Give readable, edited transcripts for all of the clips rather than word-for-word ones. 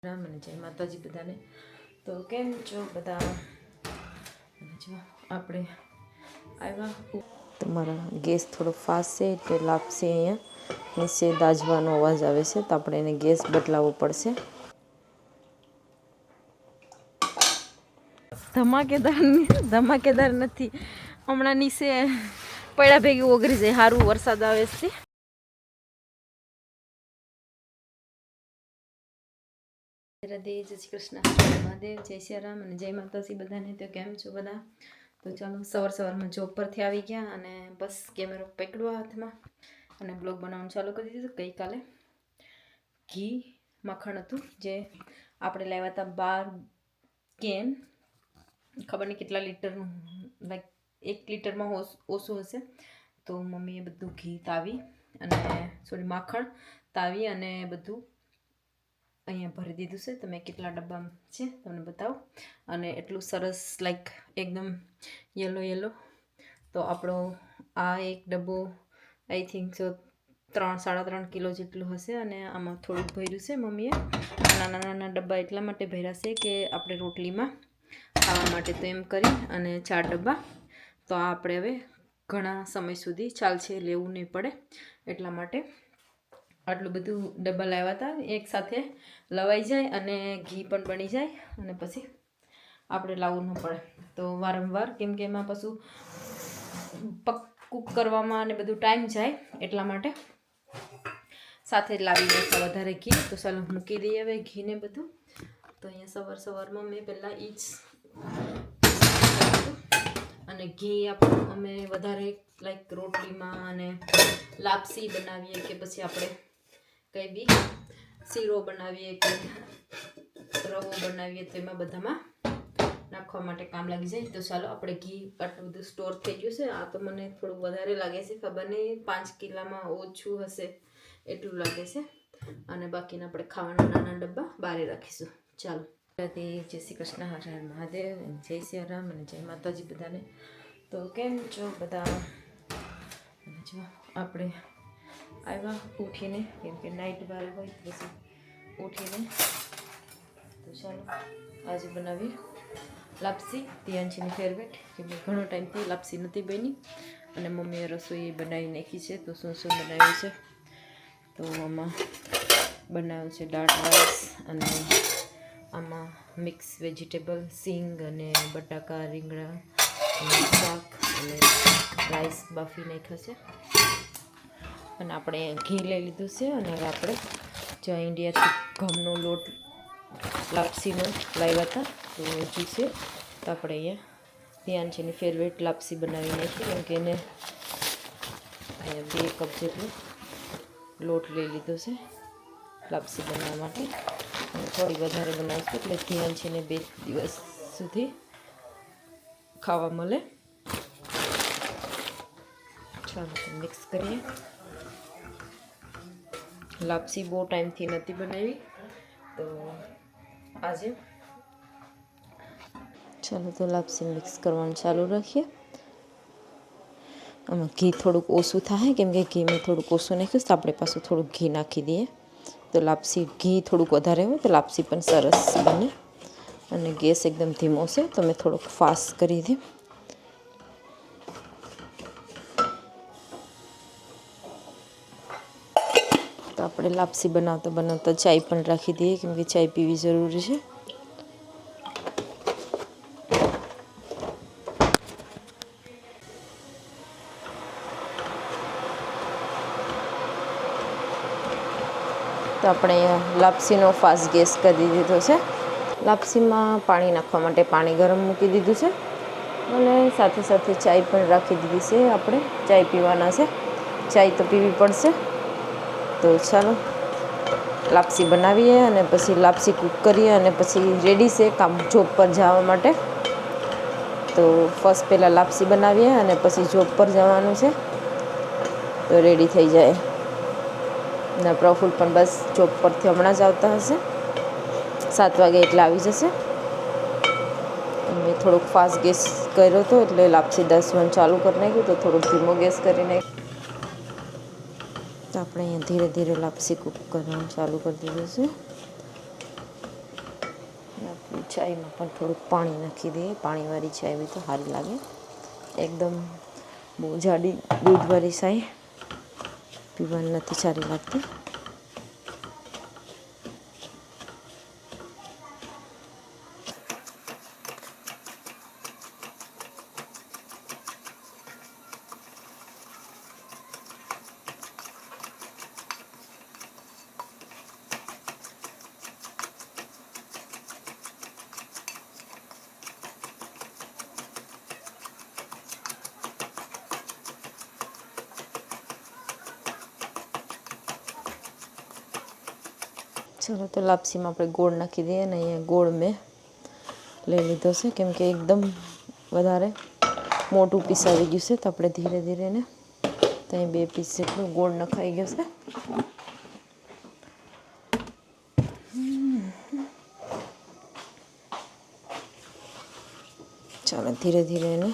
રામ અને જય માતાજી બધાને. તો કેમ છો બધા? જો આપણે આવ્યા. તમારા ગેસ થોડો ફાસ્ટ છે એટલે લાપસી અહીંયા નીચે દાજવાનો અવાજ આવે છે, તો આપણે એને ગેસ બદલાવવો પડશે. ધમાકેદાર નથી, હમણાં નીચે પડ્યા ભેગી ઓગળી જાય. સારું વરસાદ આવે છે. રાધે, જય શ્રી કૃષ્ણ, મહાદેવ, જય શ્રી રામ અને જય માતાજી બધાને. તો કેમ છો બધા? તો ચાલો, સવારમાં જોબ પરથી આવી ગયા અને બસ કેમેરો પકડ્યો હાથમાં અને બ્લોગ બનાવવાનું ચાલુ કરી દીધું. ગઈકાલે ઘી માખણ હતું જે આપણે લાવ્યા હતા 12 કેન, ખબર નહીં કેટલા લીટરનું, લાઈક 1 લીટરમાં ઓછું હશે. તો મમ્મીએ બધું ઘી તાવી અને માખણ તાવી અને બધું અહીંયા ભરી દીધું છે. તો મેં કેટલા ડબ્બા છે તમને બતાવો. અને એટલું સરસ લાઈક એકદમ યલો. તો આપણો આ એક ડબ્બો આઈ થિંક સો 3-3.5 કિલો જેટલું હશે. અને આમાં થોડુંક ભર્યું છે મમ્મીએ. નાના ડબ્બા એટલા માટે ભર્યા છે કે આપણે રોટલીમાં ખાવા માટે. તો એમ કરી અને 4 ડબ્બા. તો આ આપણે હવે ઘણા સમય સુધી ચાલશે, લેવું નહીં પડે એટલા માટે આટલું બધું ડબ્બા લાવ્યા હતા. એક સાથે લવાઈ જાય અને ઘી પણ બની જાય અને પછી આપણે લાવવું ન પડે. તો વારંવાર, કેમ કે એમાં પાછું કૂક કરવામાં અને બધું ટાઈમ જાય એટલા માટે સાથે જ લાવી દે વધારે ઘી. તો ચાલો મૂકી દઈએ હવે ઘીને બધું. તો અહીંયા સવારમાં મેં પહેલાં એ જ અને ઘી અમે વધારે લાઈક રોટલીમાં અને લાપસી બનાવીએ કે પછી આપણે કંઈ બી શીરો બનાવીએ કે રવો બનાવીએ તો એમાં બધામાં નાખવા માટે કામ લાગી જાય. તો ચાલો, આપણે ઘી આટલું બધું સ્ટોર થઈ ગયું છે. આ તો મને થોડું વધારે લાગે છે, ખબર નહીં 5 કિલોમાં ઓછું હશે એટલું લાગે છે. અને બાકીના આપણે ખાવાના નાના ડબ્બા બારે રાખીશું. ચાલો, જય શ્રી કૃષ્ણ, હર હર મહાદેવ, જય શ્રી રામ અને જય માતાજી બધાને. તો કેમ છો બધા? જો આપણે આવ્યા ઉઠીને, કેમ કે નાઇટ બાર હોય તો પછી ઉઠીને. તો ચાલો આજે બનાવીએ લાપસી, તિયાંશીની ફેવરેટ. કેમ કે ઘણો ટાઈમથી લાપસી નથી બની અને મમ્મીએ રસોઈ બનાવી નાખી છે. તો શું બનાવ્યું છે? તો આમાં બનાવ્યું છે દાળ રાઈસ અને આમાં મિક્સ વેજીટેબલ, સિંગ અને બટાકા, રીંગણા અને શાક અને રાઈસ બાફી નાખ્યો છે. અને આપણે ઘી લઈ લીધું છે. અને આપણે જ્યાં ઇન્ડિયાથી ઘઉંનો લોટ લાપસીનો લાવ્યા હતા તો હજુ છે. તો આપણે અહીંયા તિયાંશીની ફેવરેટ લાપસી બનાવી નાખી. કેમ કે એને અહીંયા 2 કપ જેટલો લોટ લઈ લીધો છે લાપસી બનાવવા માટે. થોડી વધારે બનાવશું એટલે તિયાંશીને 2 દિવસ સુધી ખાવા મળે. ચાલો મિક્સ કરીએ. લાપસી બહુ ટાઈમથી નથી બનાવી તો આજે ચાલો તો લાપસી મિક્સ કરવાનું ચાલુ રાખીએ. આમાં ઘી થોડુંક ઓછું થાય, કેમ કે ઘી મેં થોડુંક ઓછું નાખ્યું તો આપણે પાછું થોડુંક ઘી નાખી દઈએ. તો લાપસી ઘી થોડુંક વધારે હોય તો લાપસી પણ સરસ બને. અને ગેસ એકદમ ધીમો છે તો મેં થોડુંક ફાસ્ટ કરી દે. તો આપણે લાપસી બનાવતા ચાય પણ રાખી દઈએ, કેમ કે ચાય પીવી જરૂરી છે. તો આપણે લાપસીનો ફાસ્ટ ગેસ કરી દીધો છે. લાપસીમાં પાણી નાખવા માટે પાણી ગરમ મૂકી દીધું છે અને સાથે સાથે ચાય પણ રાખી દીધી છે. આપણે ચાય પીવાના છે, ચાય તો પીવી પડશે. તો ચાલો લાપસી બનાવીએ અને પછી લાપસી કૂક કરીએ અને પછી રેડી છે કામ જોબ પર જવા માટે. તો ફર્સ્ટ પહેલાં લાપસી બનાવીએ અને પછી જોબ પર જવાનું છે તો રેડી થઈ જાય. ને પ્રફુલ પણ બસ જોબ પરથી હમણાં જ આવતા હશે, 7 વાગે એટલે આવી જશે. મેં થોડોક ફાસ્ટ ગેસ કર્યો હતો એટલે લાપસી 10 ચાલુ કરી નાખ્યું, તો થોડોક ધીમો ગેસ કરી નાખ્યો. તો આપણે અહીંયા ધીરે ધીરે લાપસી કૂક કરવાનું ચાલુ કરી દીધું છે. ચાયમાં પણ થોડુંક પાણી નાખી દઈએ. પાણીવાળી ચાય બી તો સારી લાગે. એકદમ બહુ જાડી દૂધવાળી ચાય પીવાની નથી સારી લાગતી. ચલો તો લાપસીમાં આપણે ગોળ નાખી દઈએ. ને અહીંયા ગોળ મેં લઈ લીધો છે કેમ કે એકદમ વધારે મોટું પીસ આવી ગયું છે. તો આપણે ધીરે ધીરે ને ત્યાં 2 પીસ જેટલું ગોળ નખાઈ ગયો છે. ચાલો ધીરે ધીરે એને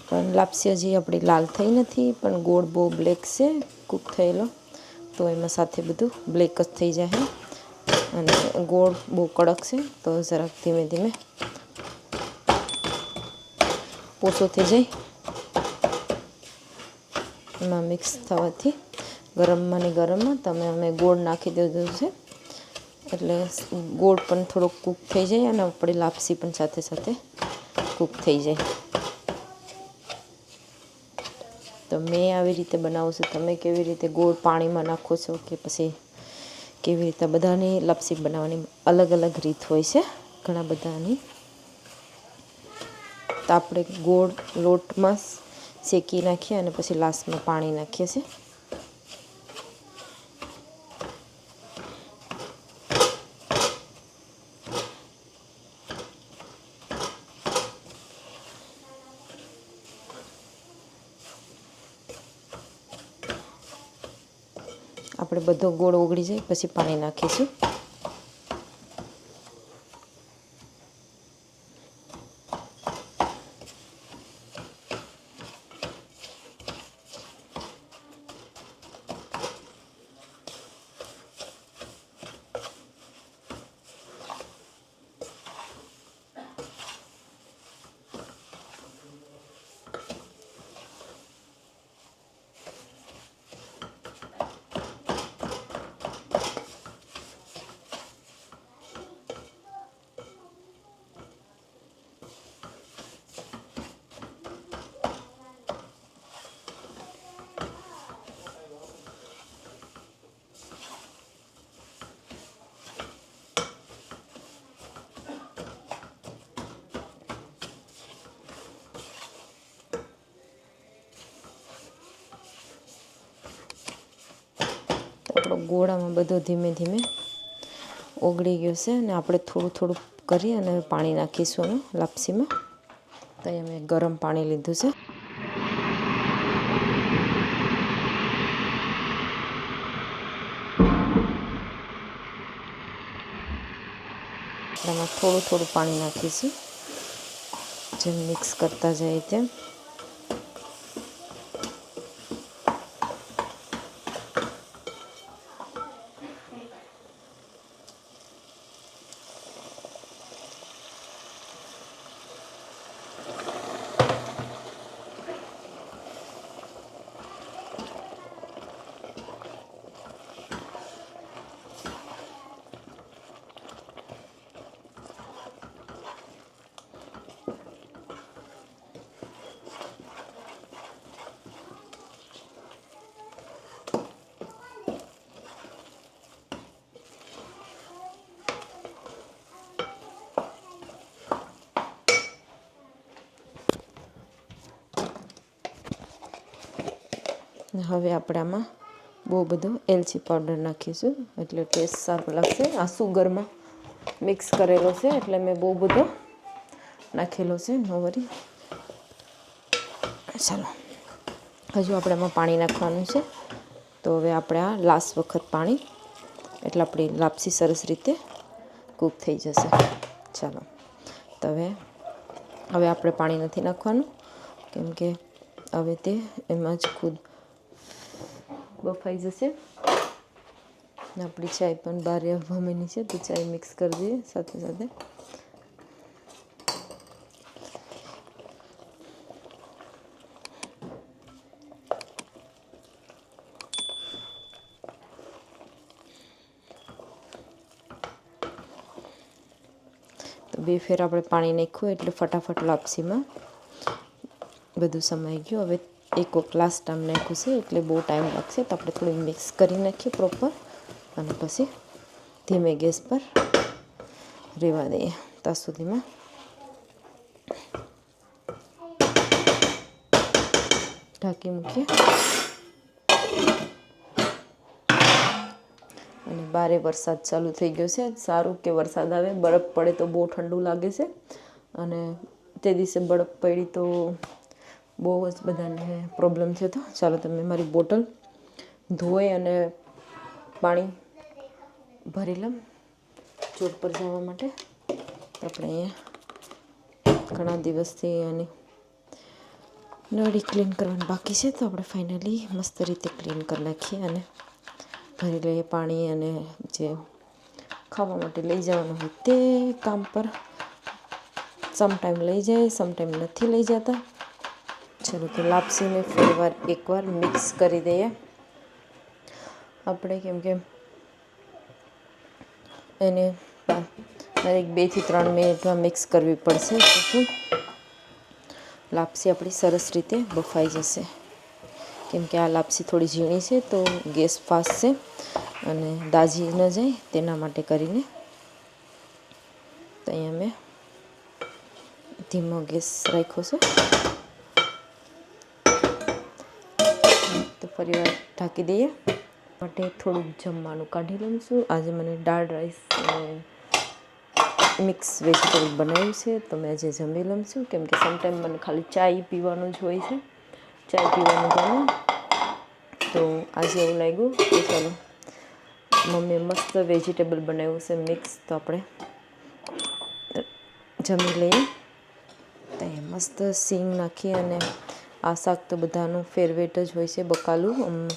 પણ લાપસી હજી આપણી લાલ થઈ નથી, પણ ગોળ બહુ બ્લેક છે કૂક થયેલો, તો એમાં સાથે બધું બ્લેક જ થઈ જાય. અને ગોળ બહુ કડક છે તો જરાક ધીમે ધીમે પોસો થઈ જાય. એમાં મિક્સ થવાથી ગરમમાં ને ગરમમાં અમે ગોળ નાખી દીધું છે એટલે ગોળ પણ થોડોક કૂક થઈ જાય અને આપણી લાપસી પણ સાથે સાથે કૂક થઈ જાય. તો મેં આવી રીતે બનાવું છું. તમે કેવી રીતે ગોળ પાણીમાં નાખો છો કે પછી કેવી રીતે? બધાની લાપસી બનાવવાની અલગ અલગ રીત હોય છે ઘણા બધાની. તો આપણે ગોળ લોટમાં શેકી નાખીએ અને પછી લાસ્ટમાં પાણી નાખીએ છીએ. આપણે બધો ગોળ ઓગળી જાય પછી પાણી નાખીશું. આપણો ગોળામાં બધો ધીમે ધીમે ઓગળી ગયો છે અને આપણે થોડું થોડું કરી અને પાણી નાખીશું એમાં લાપસીમાં. તો અમે ગરમ પાણી લીધું છે. એમાં થોડું થોડું પાણી નાખીશું જેમ મિક્સ કરતા જાય તેમ. હવે આપણે આમાં બહુ બધો એલચી પાવડર નાખીશું એટલે ટેસ્ટ સારો લાગશે. આ સુગરમાં મિક્સ કરેલો છે એટલે મેં બહુ બધો નાખેલો છે. નો વરી. ચાલો હજુ આપણે આમાં પાણી નાખવાનું છે. તો હવે આપણે આ લાસ્ટ વખત પાણી, એટલે આપણી લાપસી સરસ રીતે કૂક થઈ જશે. ચાલો તો હવે આપણે પાણી નથી નાખવાનું કેમ કે હવે તે એમાં જ ખુદ બફાઈ જશે. આપણી ચાય પણ બહાર આવવાની છે તો ચાય મિક્સ કરી દઈએ સાથે સાથે. તો 2 ફેર આપણે પાણી નાખ્યું એટલે ફટાફટ લાપસીમાં બધું સમાઈ ગયું. હવે એક ગ્લાસ ટાઈમ નાખ્યું છે એટલે બહુ ટાઈમ લાગશે, તો આપણે થોડું મિક્સ કરી નાખીએ પ્રોપર અને પછી ધીમે ગેસ પર રહેવા દઈએ ત્યાં સુધીમાં. ઢાંકી મૂકીએ અને બારે વરસાદ ચાલુ થઈ ગયો છે. સારું કે વરસાદ આવે, બરફ પડે તો બહુ ઠંડુ લાગે છે અને તે દિવસે બરફ પડી તો બહુ જ બધાને પ્રોબ્લેમ થયો હતો. ચાલો તમે મારી બોટલ ધોઈ અને પાણી ભરી લઉં ચોટ પર જવા માટે. આપણે અહીંયા ઘણા દિવસથી એની નળી ક્લીન કરવાની બાકી છે, તો આપણે ફાઇનલી મસ્ત રીતે ક્લીન કરી નાખીએ અને ભરી લઈએ પાણી. અને જે ખાવા માટે લઈ જવાનું હોય તે કામ પર સમટાઈમ લઈ જાય, સમટાઈમ નથી લઈ જતા. ચલો તો લાપસીને એકવાર મિક્સ કરી દઈએ આપણે, કેમ કે એને 2 થી 3 મિનિટમાં મિક્સ કરવી પડશે, તો શું લાપસી આપણી સરસ રીતે બફાઈ જશે. કેમ કે આ લાપસી થોડી ઝીણી છે તો ગેસ ફાસ્ટ છે અને દાજી ન જાય તેના માટે કરીને તો અહીંયા મેં ધીમો ગેસ રાખ્યો છે. તો ફરીવાર ઢાંકી દઈએ. માટે થોડુંક જમવાનું કાઢી લઉં છું. આજે મને દાળ રાઈસ મિક્સ વેજીટેબલ બનાવ્યું છે, તો મેં આજે જમી લઉં છું. કેમ કે સમટાઈમ મને ખાલી ચાય પીવાનું જ હોય છે, ચાય પીવાનું ગમે. તો આજે એવું લાગ્યું કે ચાલો મમ્મીએ મસ્ત વેજીટેબલ બનાવ્યું છે મિક્સ, તો આપણે જમી લઈએ. તો એ મસ્ત સિંગ નાખી અને આ શાક તો બધાનું ફેવરેટ જ હોય છે, બકાલું.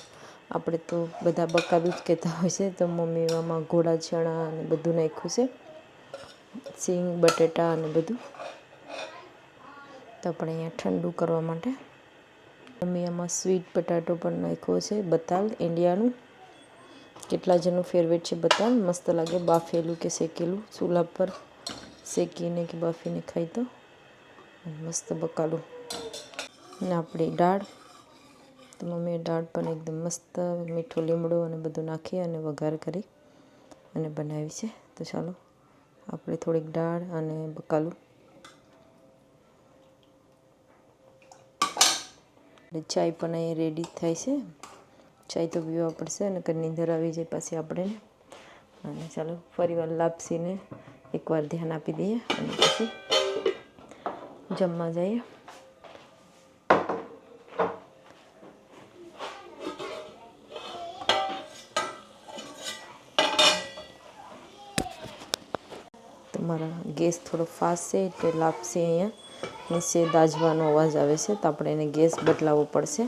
આપણે તો બધા બકાલું જ કહેતા હોય છે, તો મમ્મી આમાં ઘોડા ચણા અને બધું નાખ્યું છે, સિંગ બટેટા અને બધું. તો આપણે અહીંયા ઠંડુ કરવા માટે મમ્મી આમાં સ્વીટ બટાટો પણ નાખ્યો છે, બતાલ ઇન્ડિયાનું. કેટલા જણનું ફેવરેટ છે બતાલ, મસ્ત લાગે બાફેલું કે શેકેલું, ચૂલા પર શેકીને કે બાફીને ખાઈ તો મસ્ત બકાલું. અને આપણી દાળ, તો મમ્મીએ દાળ પણ એકદમ મસ્ત મીઠું લીમડું અને બધું નાખી અને વઘાર કરી અને બનાવી છે. તો ચાલો આપણે થોડીક દાળ અને બકાલું. ચાય પણ અહીંયા રેડી થાય છે. ચાય તો પીવા પડશે અને નીંદર આવી જાય પછી આપણે. અને ચાલો ફરીવાર લાપસીને એકવાર ધ્યાન આપી દઈએ અને પછી જમવા જઈએ. તો મારા ગેસ થોડો ફાસ્ટ છે એટલે લાપસી અહીંયા નીચે દાજવાનો અવાજ આવે છે, તો આપણે એને ગેસ બદલાવવો પડશે.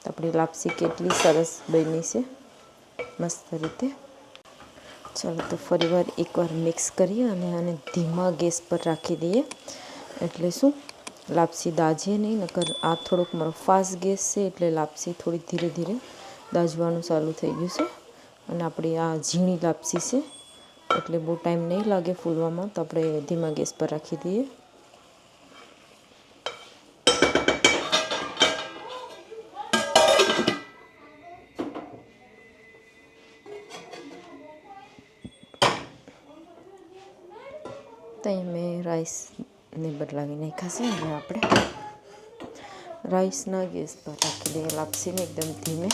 તો આપણી લાપસી કેટલી સરસ બની છે મસ્ત રીતે. ચાલો તો ફરીવાર એકવાર મિક્સ કરીએ અને આને ધીમા ગેસ પર રાખી દઈએ, એટલે શું લાપસી દાજે નહીં. નકર આ થોડોક મારો ફાસ્ટ ગેસ છે એટલે લાપસી થોડી ધીરે ધીરે દાજવાનું ચાલુ થઈ ગયું છે. અને આપણી આ ઝીણી લાપસી છે એટલે બહુ ટાઈમ નહીં લાગે ફૂલવામાં, તો આપણે ધીમા ગેસ પર રાખી દઈએ. તો અહીં મેં રાઈસને બદલાવી નાખ્યા છે. હવે આપણે રાઈસના ગેસ પર રાખી દઈએ લાપસીને એકદમ ધીમે.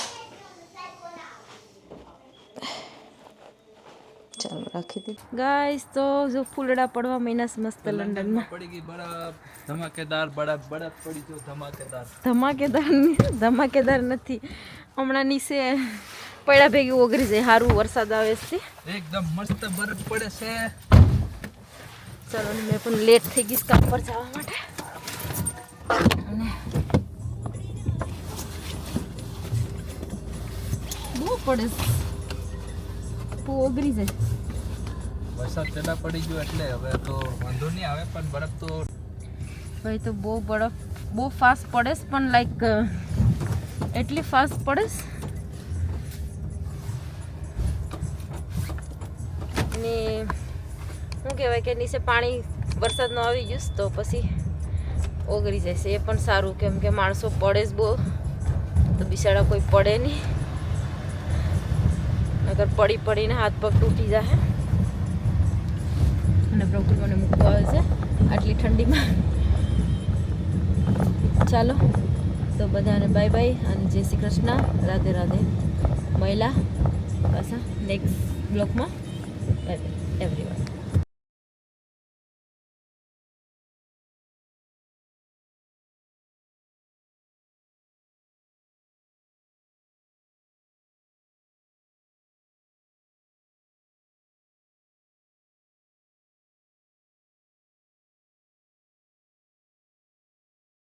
ચાલો રાખી દઈએ ગાઈસ. તો જો ફૂલડા પડવા મહિના મસ્ત લંડનમાં પડી ગઈ બરફ, ધમાકેદાર બરફ પડી ગયો, ધમાકેદાર નથી. હમણાં નીચે પડ્યા ભેગી ઓગરી જાય. સારું વરસાદ આવે છે, એકદમ મસ્ત બરફ પડે છે. ચાલો મેં પણ લેટ થઈ ગઈશ કામ પર જવા માટે. અને બહુ પડે, બહુ ઓગરી જાય. વરસાદ પેલા પડી ગયો એટલે હવે તો વાંધો નહીં આવે, પણ બરફ તો ભાઈ તો બહુ બરફ બહુ ફાસ્ટ પડે છે, પણ લાઈક એટલી ફાસ્ટ પડે ને શું કહેવાય કે નીચે પાણી વરસાદનું આવી ગયું તો પછી ઓગળી જશે. એ પણ સારું, કેમ કે માણસો પડે જ બહુ તો બિચારા કોઈ પડે નહીં, અગર પડીને હાથ પગ તૂટી જાય. અને પ્રભુ મને મૂકવા આવે છે આટલી ઠંડીમાં. ચાલો તો બધાને બાય બાય અને જય શ્રી કૃષ્ણ, રાધે રાધે. મહિલા પાછા નેક્સ્ટ બ્લોગમાં બાય બાય એવરીવન.